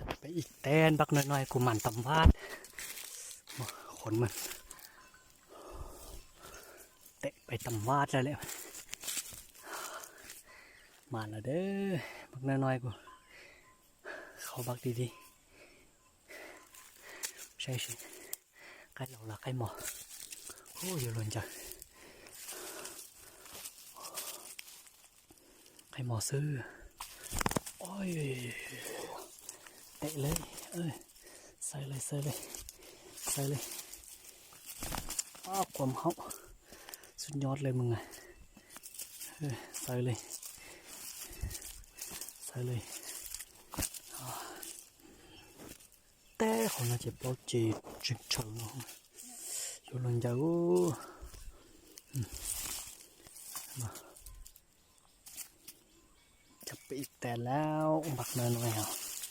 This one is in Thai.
จะไปอีกแตนบักน้อยๆกูมันตำวาดขนมันเตะไปตำวาดแล้วแหละมาแล้วเด้อบักน้อยๆกูเขาบักดีๆใช่สิใกล้เราละใกล้หมอโอ้ยหล่นจ้ะใกล้หมอซื้อโอ้ยเตะเลยใส่เลยอ้าวความเฮาสุดยอดเลยมึงไงใส่เลยแต่เขาน่าจะเปล่าจีจุดเฉิงอยู่หลังจากมาจะไปอีกแต่แล้วบักน้อยๆเหรอ